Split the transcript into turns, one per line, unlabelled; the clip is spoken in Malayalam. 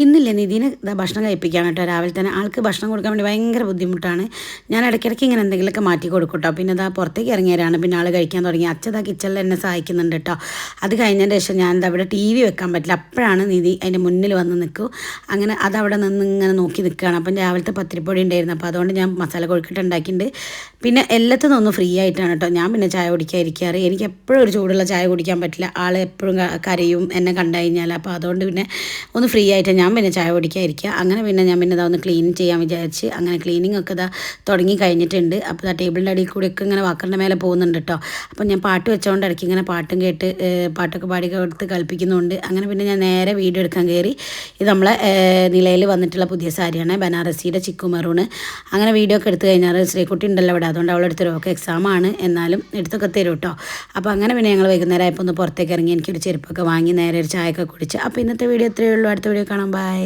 ഇന്നില്ലേ നിധിനെ ഭക്ഷണം കഴിപ്പിക്കാൻ കേട്ടോ രാവിലെ തന്നെ ആൾക്ക് ഭക്ഷണം കൊടുക്കാൻ വേണ്ടി ഭയങ്കര ബുദ്ധിമുട്ടാണ്. ഞാൻ ഇടയ്ക്കിടയ്ക്ക് ഇങ്ങനെ എന്തെങ്കിലുമൊക്കെ മാറ്റി കൊടുക്കും കേട്ടോ. പിന്നെ ഇതാ പുറത്തേക്ക് ഇറങ്ങിയവരാണ് പിന്നെ ആൾ കഴിക്കാൻ തുടങ്ങി. അച്ഛതാ കിച്ചണിൽ എന്നെ സഹായിക്കുന്നുണ്ട് കേട്ടോ. അത് കഴിഞ്ഞതിന് ശേഷം ഞാൻ എന്താ അവിടെ TV വെക്കാൻ പറ്റില്ല. അപ്പോഴാണ് നിധി അതിൻ്റെ മുന്നിൽ വന്ന് നിൽക്കും. അങ്ങനെ അതവിടെ നിന്ന് ഇങ്ങനെ നോക്കി നിൽക്കുകയാണ്. അപ്പം രാവിലത്തെ പത്തിരിപ്പൊടി ഉണ്ടായിരുന്നു. അപ്പോൾ അതുകൊണ്ട് ഞാൻ മസാല കൊഴുക്കട്ട ഉണ്ടാക്കിയിട്ടുണ്ട്. പിന്നെ എല്ലാത്തിനും ഒന്ന് ഫ്രീ ആയിട്ടാണ് കേട്ടോ. ഞാൻ പിന്നെ ചായ കുടിക്കാൻ ഇരിക്കാറ്. എനിക്ക് എപ്പോഴും ഒരു ചൂടുള്ള ചായ കുടിക്കാൻ പറ്റില്ല. ആൾ എപ്പോഴും കരയും എന്നെ കണ്ടു കഴിഞ്ഞാൽ. അപ്പോൾ അതുകൊണ്ട് പിന്നെ ഒന്ന് ഫ്രീ ആയിട്ട് ഞാൻ പിന്നെ ചായ കുടിക്കാതിരിക്കുക. അങ്ങനെ പിന്നെ ഞാൻ പിന്നെ ഇതാ ഒന്ന് ക്ലീൻ ചെയ്യാൻ വിചാരിച്ച് അങ്ങനെ ക്ലീനിങ് ഒക്കെ ഇതാ തുടങ്ങി കഴിഞ്ഞിട്ടുണ്ട്. അപ്പോൾ ആ ടേബിളിൻ്റെ അടിയിൽ കൂടി ഒക്കെ ഇങ്ങനെ വാക്കറിൻ്റെ മേലെ പോകുന്നുണ്ട് കേട്ടോ. അപ്പം ഞാൻ പാട്ട് വെച്ചുകൊണ്ട് ഇടയ്ക്ക് ഇങ്ങനെ പാട്ടും കേട്ട് പാട്ടൊക്കെ പാടി കൊടുത്ത് കളിപ്പിക്കുന്നുണ്ട്. അങ്ങനെ പിന്നെ ഞാൻ നേരെ വീഡിയോ എടുക്കാൻ കയറി. ഇത് നമ്മളെ നിലയിൽ വന്നിട്ടുള്ള പുതിയ സാരിയാണ്, ബനാറസിയുടെ ചിക്കു മെറൂണ്. അങ്ങനെ വീഡിയോ ഒക്കെ എടുത്തു കഴിഞ്ഞാൽ ശ്രീകുട്ടി ഉണ്ടല്ലോ ഇവിടെ, അതുകൊണ്ട് അവളെടുത്തൊരു ഒക്കെ എക്സാമാണ്, എന്നാലും എടുത്തൊക്കെ തരും കേട്ടോ. അപ്പോൾ അങ്ങനെ പിന്നെ ഞങ്ങൾ വൈകുന്നേരം ആയപ്പോൾ ഒന്ന് പുറത്തേക്ക് ഇറങ്ങി എനിക്കൊരു ചെരുപ്പൊക്കെ വാങ്ങി നേരെ ഒരു ചായയൊക്കെ കുടിച്ച്. അപ്പോൾ ഇന്നത്തെ വീഡിയോ ഇത്രയേ ഉള്ളൂ. അടുത്ത വീഡിയോ കാണാം. ബൈ.